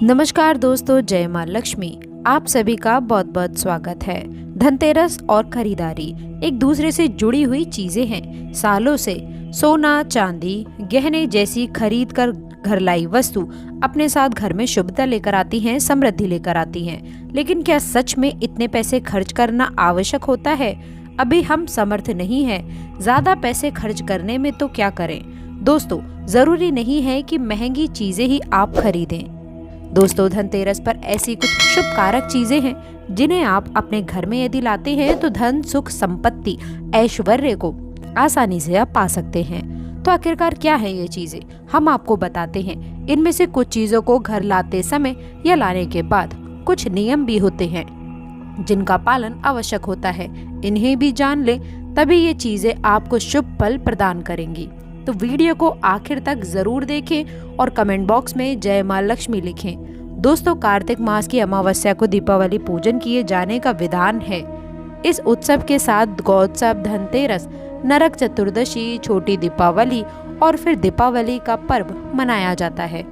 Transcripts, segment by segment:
नमस्कार दोस्तों, जय माँ लक्ष्मी। आप सभी का बहुत बहुत स्वागत है। धनतेरस और खरीदारी एक दूसरे से जुड़ी हुई चीजें हैं। सालों से सोना, चांदी, गहने जैसी खरीद कर घर लाई वस्तु अपने साथ घर में शुभता लेकर आती हैं, समृद्धि लेकर आती हैं। लेकिन क्या सच में इतने पैसे खर्च करना आवश्यक होता है? अभी हम समर्थ नहीं है ज्यादा पैसे खर्च करने में, तो क्या करें? दोस्तों, जरूरी नहीं है कि महंगी चीजें ही आप खरीदें। दोस्तों, धनतेरस पर ऐसी कुछ शुभ कारक चीजें हैं जिन्हें आप अपने घर में यदि लाते हैं तो धन, सुख, संपत्ति, ऐश्वर्य को आसानी से आप पा सकते हैं। तो आखिरकार क्या है ये चीजें, हम आपको बताते हैं। इनमें से कुछ चीजों को घर लाते समय या लाने के बाद कुछ नियम भी होते हैं जिनका पालन आवश्यक होता है। इन्हें भी जान ले, तभी ये चीजें आपको शुभ फल प्रदान करेंगी। तो वीडियो को आखिर तक जरूर देखें और कमेंट बॉक्स में जय माँ लक्ष्मी लिखें। दोस्तों, कार्तिक मास की अमावस्या को दीपावली पूजन किए जाने का विधान है। इस उत्सव के साथ गौत्सव, धनतेरस, नरक चतुर्दशी, छोटी दीपावली और फिर दीपावली का पर्व मनाया जाता है।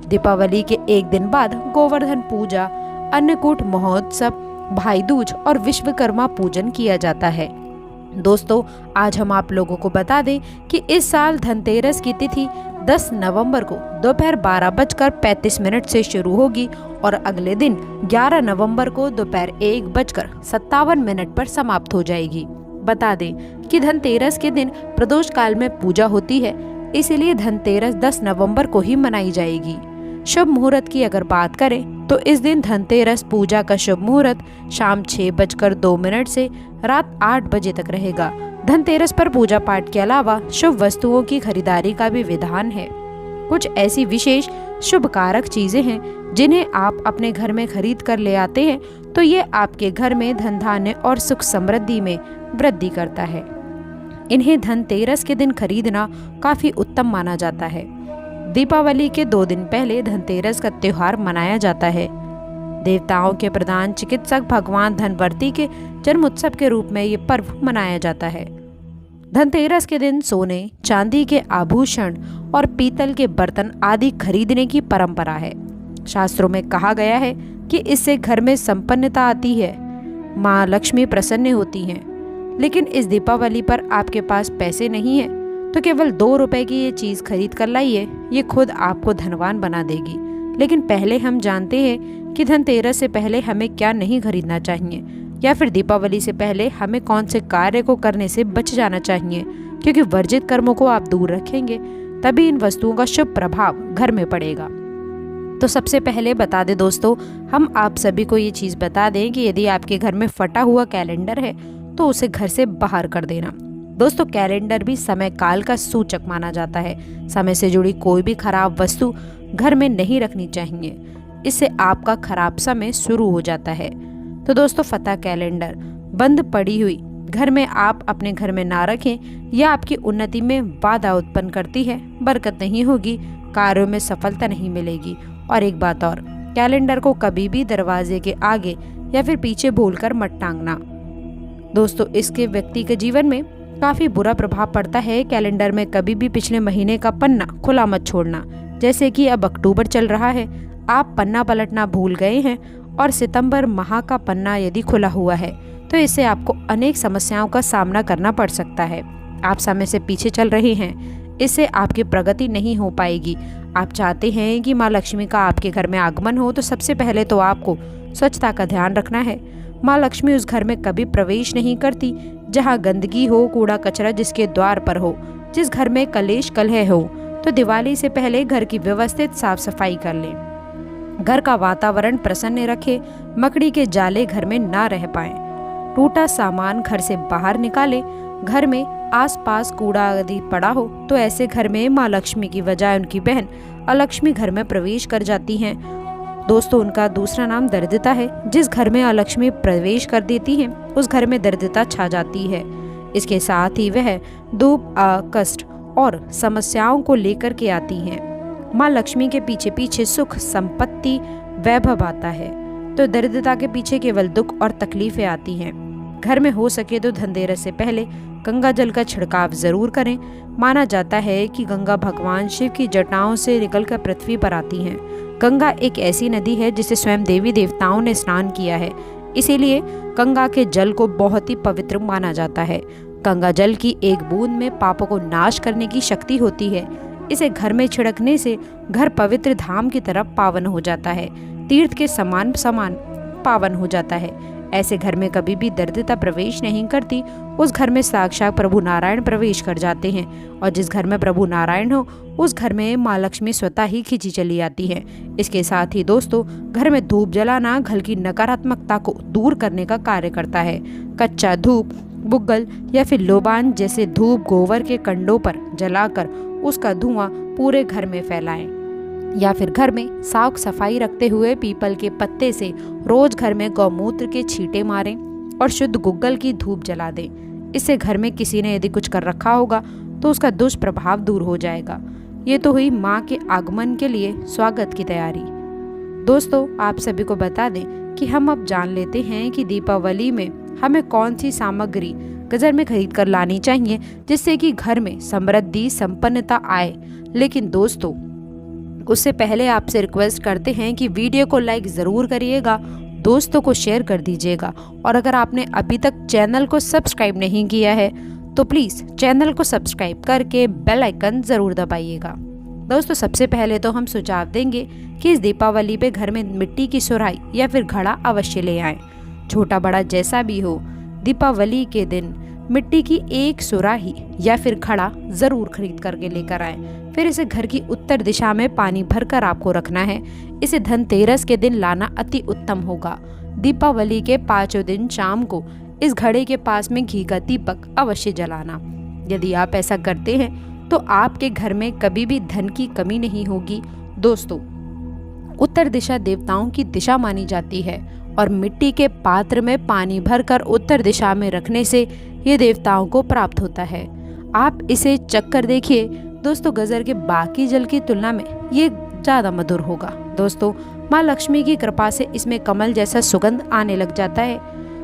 दीपावली के एक दिन बाद गोवर्धन पूजा, अन्नकूट महोत्सव, भाई दूज और विश्वकर्मा पूजन किया जाता है। दोस्तों, आज हम आप लोगों को बता दें कि इस साल धनतेरस की तिथि 10 नवंबर को दोपहर 12:35 से शुरू होगी और अगले दिन 11 नवंबर को दोपहर 1:57 पर समाप्त हो जाएगी। बता दें कि धनतेरस के दिन प्रदोष काल में पूजा होती है, इसीलिए धनतेरस 10 नवंबर को ही मनाई जाएगी। शुभ मुहूर्त की अगर बात करें तो इस दिन धनतेरस पूजा का शुभ मुहूर्त शाम 6:02 से रात 8 बजे तक रहेगा। धनतेरस पर पूजा पाठ के अलावा शुभ वस्तुओं की खरीदारी का भी विधान है। कुछ ऐसी विशेष शुभ कारक चीजें हैं जिन्हें आप अपने घर में खरीद कर ले आते हैं तो ये आपके घर में धन धान्य और सुख समृद्धि में वृद्धि करता है। इन्हें धनतेरस के दिन खरीदना काफी उत्तम माना जाता है। दीपावली के 2 दिन पहले धनतेरस का त्योहार मनाया जाता है। देवताओं के प्रधान चिकित्सक भगवान धनवर्ती के जन्म उत्सव के रूप में ये पर्व मनाया जाता है। धनतेरस के दिन सोने, चांदी के आभूषण और पीतल के बर्तन आदि खरीदने की परंपरा है। शास्त्रों में कहा गया है कि इससे घर में संपन्नता आती है, माँ लक्ष्मी प्रसन्न होती हैं। लेकिन इस दीपावली पर आपके पास पैसे नहीं है तो केवल 2 रुपए की ये चीज खरीद कर लाइए, ये खुद आपको धनवान बना देगी। लेकिन पहले हम जानते हैं कि धनतेरस से पहले हमें क्या नहीं खरीदना चाहिए, या फिर दीपावली से पहले हमें कौन से कार्य को करने से बच जाना चाहिए, क्योंकि वर्जित कर्मों को आप दूर रखेंगे तभी इन वस्तुओं का शुभ प्रभाव घर में पड़ेगा। तो सबसे पहले बता दें दोस्तों, हम आप सभी को ये चीज बता दें कि यदि आपके घर में फटा हुआ कैलेंडर है तो उसे घर से बाहर कर देना। दोस्तों, कैलेंडर भी समय काल का सूचक माना जाता है। समय से जुड़ी कोई भी खराब वस्तु घर में नहीं रखनी चाहिए, इससे आपका खराब समय शुरू हो जाता है। तो दोस्तों, फटा कैलेंडर, बंद पड़ी हुई घर में आप अपने घर में ना रखें, यह आपकी उन्नति में बाधा उत्पन्न करती है, बरकत नहीं होगी, कार्यों में सफलता नहीं मिलेगी। और एक बात और, कैलेंडर को कभी भी दरवाजे के आगे या फिर पीछे भूलकर मत टांगना। दोस्तों, इसके व्यक्ति के जीवन में काफी बुरा प्रभाव पड़ता है। कैलेंडर में कभी भी पिछले महीने का पन्ना खुला मत छोड़ना। जैसे कि अब अक्टूबर चल रहा है, आप पन्ना पलटना भूल गए हैं और सितंबर माह का पन्ना यदि खुला हुआ है तो इससे आपको अनेक समस्याओं का सामना करना पड़ सकता है। आप समय से पीछे चल रहे हैं, इससे आपकी प्रगति नहीं हो पाएगी। आप चाहते हैं कि माँ लक्ष्मी का आपके घर में आगमन हो तो सबसे पहले तो आपको स्वच्छता का ध्यान रखना है। माँ लक्ष्मी उस घर में कभी प्रवेश नहीं करती जहाँ गंदगी हो, कूड़ा कचरा जिसके द्वार पर हो, जिस घर में कलेश कलह हो। तो दिवाली से पहले घर की व्यवस्थित साफ सफाई कर लें। घर का वातावरण प्रसन्न रखें, मकड़ी के जाले घर में ना रह पाएं। टूटा सामान घर से बाहर निकालें। घर में आसपास कूड़ा आदि पड़ा हो तो ऐसे घर में माँ लक्ष्मी की बजाय उनकी बहन अलक्ष्मी घर में प्रवेश कर जाती हैं। दोस्तों, उनका दूसरा नाम दरिद्रता है। जिस घर में अलक्ष्मी प्रवेश कर देती हैं उस घर में दरिद्रता छा जाती है। इसके साथ ही वह दुख, कष्ट और समस्याओं को लेकर के आती हैं। माँ लक्ष्मी के पीछे पीछे सुख, संपत्ति, वैभव आता है, तो दरिद्रता के पीछे केवल दुख और तकलीफें आती हैं। घर में हो सके तो धनतेरस से पहले गंगा जल का छिड़काव जरूर करें। माना जाता है कि गंगा भगवान शिव की जटाओं से निकलकर पृथ्वी पर आती हैं। गंगा एक ऐसी नदी है जिसे स्वयं देवी देवताओं ने स्नान किया है, इसीलिए गंगा के जल को बहुत ही पवित्र माना जाता है। गंगा जल की एक बूंद में पापों को नाश करने की शक्ति होती है। इसे घर में छिड़कने से घर पवित्र धाम की तरफ पावन हो जाता है, तीर्थ के समान समान पावन हो जाता है। ऐसे घर में कभी भी दरिद्रता प्रवेश नहीं करती। उस घर में साक्षात प्रभु नारायण प्रवेश कर जाते हैं, और जिस घर में प्रभु नारायण हो उस घर में माँ लक्ष्मी स्वतः ही खींची चली आती है। इसके साथ ही दोस्तों, घर में धूप जलाना घर की नकारात्मकता को दूर करने का कार्य करता है। कच्चा धूप, बुग्गल या फिर लोबान जैसे धूप गोबर के कंडों पर जलाकर उसका धुआं पूरे घर में फैलाएं, या फिर घर में साफ सफाई रखते हुए पीपल के पत्ते से रोज घर में गौमूत्र के छींटे मारें और शुद्ध गुग्गल की धूप जला दें। इससे घर में किसी ने यदि कुछ कर रखा होगा तो उसका दुष्प्रभाव दूर हो जाएगा। ये तो हुई माँ के आगमन के लिए स्वागत की तैयारी। दोस्तों, आप सभी को बता दें कि हम अब जान लेते हैं कि दीपावली में हमें कौन सी सामग्री बाजार में खरीद कर लानी चाहिए जिससे कि घर में समृद्धि संपन्नता आए। लेकिन दोस्तों, उससे पहले आपसे रिक्वेस्ट करते हैं कि वीडियो को लाइक ज़रूर करिएगा, दोस्तों को शेयर कर दीजिएगा, और अगर आपने अभी तक चैनल को सब्सक्राइब नहीं किया है तो प्लीज़ चैनल को सब्सक्राइब करके बेल आइकन ज़रूर दबाइएगा। दोस्तों, सबसे पहले तो हम सुझाव देंगे कि इस दीपावली पे घर में मिट्टी की सुराही या फिर घड़ा अवश्य ले आएँ। छोटा बड़ा जैसा भी हो, दीपावली के दिन मिट्टी की एक सुराही या फिर घड़ा ज़रूर खरीद करके लेकर आएँ। फिर इसे घर की उत्तर दिशा में पानी भरकर आपको रखना है। इसे धनतेरस के दिन लाना अति उत्तम होगा। दीपावली के 5वें दिन शाम को इस घड़े के पास में घी का दीपक अवश्य जलाना। यदि आप ऐसा करते हैं तो आपके घर में कभी भी धन की कमी नहीं होगी। दोस्तों, उत्तर दिशा देवताओं की दिशा मानी जाती है, और मिट्टी के पात्र में पानी भरकर उत्तर दिशा में रखने से ये देवताओं को प्राप्त होता है। आप इसे चख कर देखिए दोस्तों, गजर के बाकी जल की तुलना में ये ज़्यादा मधुर होगा। दोस्तों, माँ लक्ष्मी की कृपा से इसमें कमल जैसा सुगंध आने लग जाता है।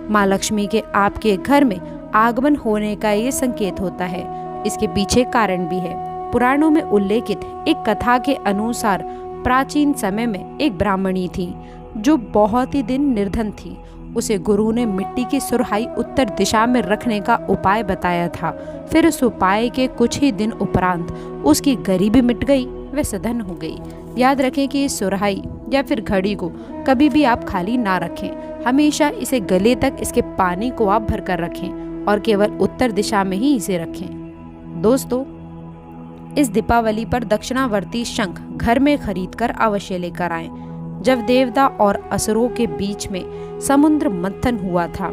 माँ लक्ष्मी के आपके घर में आगमन होने का ये संकेत होता है। इसके पीछे कारण भी है। पुराणों में उल्लेखित एक कथा के अनुसार प्राचीन समय में एक ब्राह्मणी थी जो बहुत ही दिन निर्धन थी। उसे गुरु ने मिट्टी की सुराही उत्तर दिशा में रखने का उपाय बताया था। फिर उस उपाय के कुछ ही दिन उपरांत उसकी गरीबी मिट गई, वह सधन हो गई। याद रखें कि इस सुराही या फिर घड़ी को कभी भी आप खाली ना रखें। हमेशा इसे गले तक इसके पानी को आप भर कर रखें और केवल उत्तर दिशा में ही इसे रखें। दोस्तों, इस दीपावली पर दक्षिणावर्ती शंख घर में खरीद कर अवश्य लेकर आएं। जब देवता और असुरों के बीच में समुद्र मंथन हुआ था,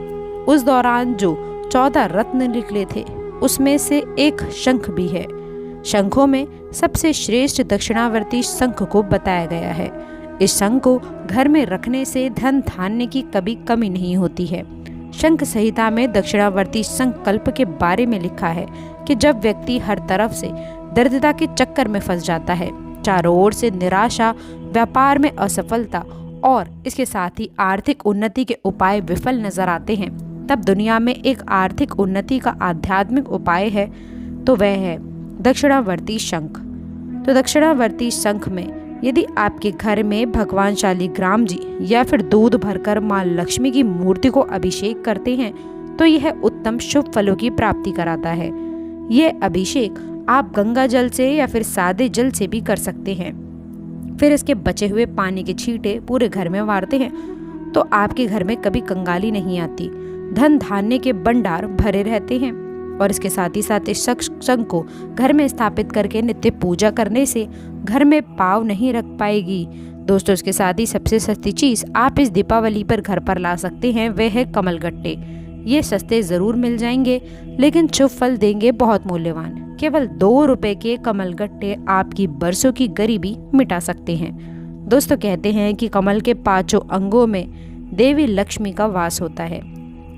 उस दौरान जो 14 रत्न निकले थे उसमें से एक शंख भी है। शंखों में सबसे श्रेष्ठ दक्षिणावर्ती शंख को बताया गया है। इस शंख को घर में रखने से धन धान्य की कभी कमी नहीं होती है। शंख संहिता में दक्षिणावर्ती संकल्प के बारे में लिखा है कि जब व्यक्ति हर तरफ से दरिद्रता के चक्कर में फंस जाता है, चारों ओर से निराशा, व्यापार में असफलता और इसके साथ ही आर्थिक उन्नति के उपाय विफल नजर आते हैं, तब दुनिया में एक आर्थिक उन्नति का आध्यात्मिक उपाय है, तो वह है दक्षिणावर्ती शंख। तो दक्षिणावर्ती शंख में यदि आपके घर में भगवान शालिग्राम जी या फिर दूध भरकर माँ लक्ष्मी की मूर्ति को अभिषेक करते हैं तो यह उत्तम शुभ फलों की प्राप्ति कराता है। यह अभिषेक आप गंगा जल से या फिर सादे जल से भी कर सकते हैं। फिर इसके बचे हुए पानी के छींटे पूरे घर में मारते हैं तो आपके घर में कभी कंगाली नहीं आती, धन धान्य के भंडार भरे रहते हैं। और इसके साथ ही साथ इस शंख को घर में स्थापित करके नित्य पूजा करने से घर में पाव नहीं रख पाएगी। दोस्तों, इसके साथ ही सबसे सस्ती चीज़ आप इस दीपावली पर घर पर ला सकते हैं, वह है कमल गट्टे। ये सस्ते ज़रूर मिल जाएंगे लेकिन शुभ फल देंगे बहुत मूल्यवान। केवल 2 रुपए के कमल गट्टे आपकी बरसों की गरीबी मिटा सकते हैं। दोस्तों, कहते हैं कि कमल के 5 अंगों में देवी लक्ष्मी का वास होता है।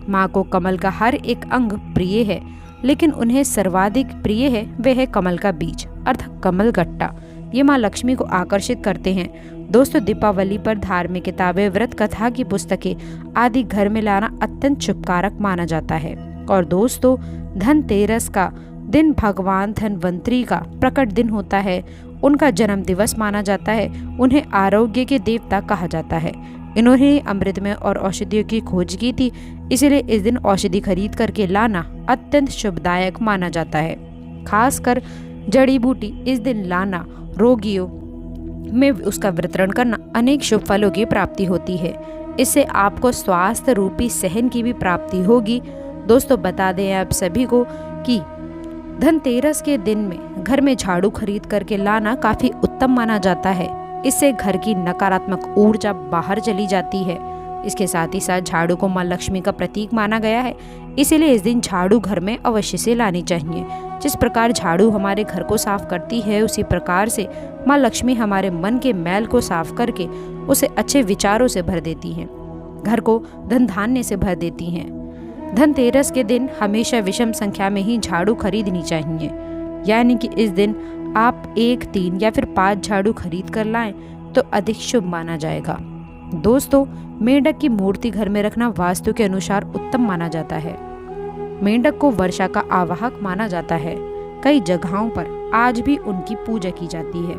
माँ को कमल का हर एक अंग प्रिय है, लेकिन उन्हें सर्वाधिक प्रिय है वह है कमल का बीज अर्थात कमल गट्टा। ये माँ लक्ष्मी को आकर्षित करते हैं। दोस्तों दीपावली पर धार्मिक किताबें, व्रत कथा की पुस्तकें आदि घर में लाना अत्यंत शुभकारक माना जाता है। और दोस्तों धनतेरस का दिन भगवान धनवंतरी का प्रकट दिन होता है। उनका जन्म दिवस माना जाता है। उन्हें आरोग्य के देवता कहा जाता है। इन्होंने अमृत में और औषधियों की खोज की थी, इसलिए इस दिन औषधि खरीद करके लाना अत्यंत शुभदायक माना जाता है। खासकर जड़ी बूटी इस दिन लाना, रोगियों में उसका वितरण करना अनेक शुभ फलों की प्राप्ति होती है। इससे आपको स्वास्थ्य रूपी सहन की भी प्राप्ति होगी। दोस्तों बता दें आप सभी को कि धनतेरस के दिन में घर में झाड़ू खरीद करके लाना काफी उत्तम माना जाता है। इससे घर की नकारात्मक ऊर्जा बाहर चली जाती है। इसके साथ ही साथ झाड़ू को माँ लक्ष्मी का प्रतीक माना गया है, इसीलिए इस दिन झाड़ू घर में अवश्य से लानी चाहिए। जिस प्रकार झाड़ू हमारे घर को साफ करती है, उसी प्रकार से माँ लक्ष्मी हमारे मन के मैल को साफ करके उसे अच्छे विचारों से भर देती हैं, घर को धन धान्य से भर देती हैं। धनतेरस के दिन हमेशा विषम संख्या में ही झाड़ू खरीदनी चाहिए, यानी कि इस दिन आप 1, 3 या फिर 5 झाड़ू खरीद कर लाएं तो अधिक शुभ माना जाएगा। दोस्तों मेंढक की मूर्ति घर में रखना वास्तु के अनुसार उत्तम माना जाता है। मेंढक को वर्षा का आवाहक माना जाता है। कई जगहों पर आज भी उनकी पूजा की जाती है।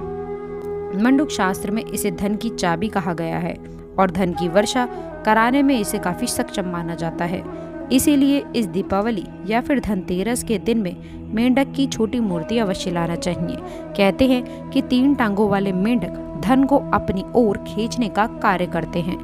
मंडूक शास्त्र में इसे धन की चाबी कहा गया है और धन की वर्षा कराने में इसे काफी सक्षम माना जाता है। इसीलिए इस दीपावली या फिर धनतेरस के दिन में मेंढक की छोटी मूर्ति अवश्य लाना चाहिए। कहते हैं कि 3 टांगों वाले मेंढक धन को अपनी ओर खींचने का कार्य करते हैं।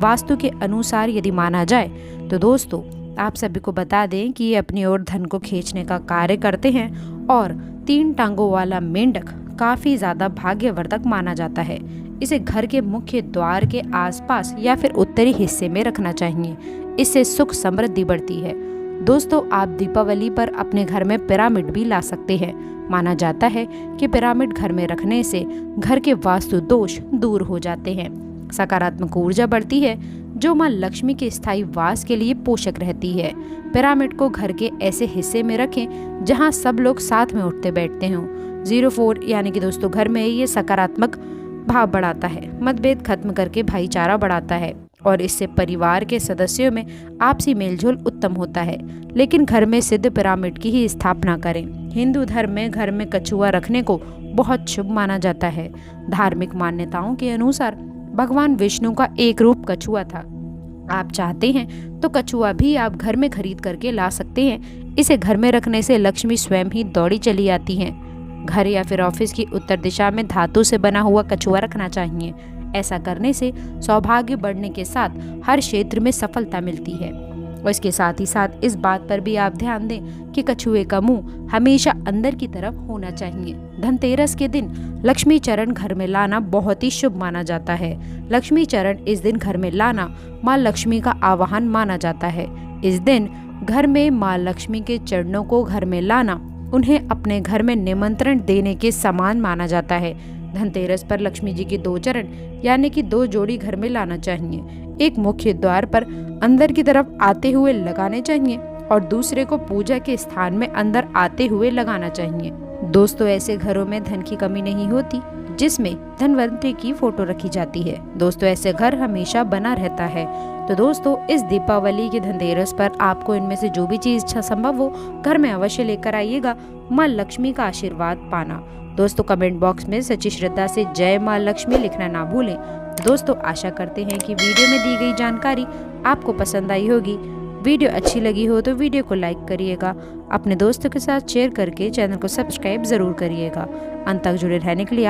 वास्तु के अनुसार यदि माना जाए तो दोस्तों आप सभी को बता दें कि ये अपनी ओर धन को खींचने का कार्य करते हैं और 3 टांगों वाला मेंढक काफी ज्यादा भाग्यवर्धक माना जाता है। इसे घर के मुख्य द्वार के आसपास या फिर उत्तरी हिस्से में रखना चाहिए। इससे सुख समृद्धि बढ़ती है। दोस्तों आप दीपावली पर अपने घर में पिरामिड भी ला सकते हैं। माना जाता है कि पिरामिड घर में रखने से घर के वास्तु दोष दूर हो जाते हैं, सकारात्मक ऊर्जा बढ़ती है, जो मां लक्ष्मी के स्थायी वास के लिए पोषक रहती है। पिरामिड को घर के ऐसे हिस्से में रखें जहां सब लोग साथ में उठते बैठते हों। 04 यानी कि दोस्तों घर में ये सकारात्मक भाव बढ़ाता है, मतभेद खत्म करके भाईचारा बढ़ाता है और इससे परिवार के सदस्यों में आपसी मेलजोल उत्तम होता है। लेकिन घर में सिद्ध पिरामिड की ही स्थापना करें। हिंदू धर्म में घर में कछुआ रखने को बहुत शुभ माना जाता है। धार्मिक मान्यताओं के अनुसार भगवान विष्णु का एक रूप कछुआ था। आप चाहते हैं तो कछुआ भी आप घर में खरीद करके ला सकते हैं। इसे घर में रखने से लक्ष्मी स्वयं ही दौड़ी चली आती हैं। घर या फिर ऑफिस की उत्तर दिशा में धातु से बना हुआ कछुआ रखना चाहिए। ऐसा करने से सौभाग्य बढ़ने के साथ हर क्षेत्र में सफलता मिलती है। और इसके साथ ही साथ इस बात पर भी आप ध्यान दें कि कछुए का मुंह हमेशा अंदर की तरफ होना चाहिए। धनतेरस के दिन लक्ष्मी चरण घर में लाना बहुत ही शुभ माना जाता है। लक्ष्मी चरण इस दिन घर में लाना माँ लक्ष्मी का आवाहन माना जाता है। इस दिन घर में माँ लक्ष्मी के चरणों को घर में लाना उन्हें अपने घर में निमंत्रण देने के समान माना जाता है। धनतेरस पर लक्ष्मी जी के 2 चरण यानी कि 2 जोड़ी घर में लाना चाहिए। एक मुख्य द्वार पर अंदर की तरफ आते हुए लगाने चाहिए और दूसरे को पूजा के स्थान में अंदर आते हुए लगाना चाहिए। दोस्तों ऐसे घरों में धन की कमी नहीं होती जिसमें धनवंतरी की फोटो रखी जाती है। दोस्तों ऐसे घर हमेशा बना रहता है। तो दोस्तों इस दीपावली के धनतेरस पर आपको इनमें से जो भी चीज इच्छा संभव हो घर में अवश्य लेकर आइएगा माँ लक्ष्मी का आशीर्वाद पाना। दोस्तों कमेंट बॉक्स में सच्ची श्रद्धा से जय माँ लक्ष्मी लिखना ना भूलें। दोस्तों आशा करते हैं कि वीडियो में दी गई जानकारी आपको पसंद आई होगी। वीडियो अच्छी लगी हो तो वीडियो को लाइक करिएगा, अपने दोस्तों के साथ शेयर करके चैनल को सब्सक्राइब जरूर करिएगा। अंत तक जुड़े रहने के लिए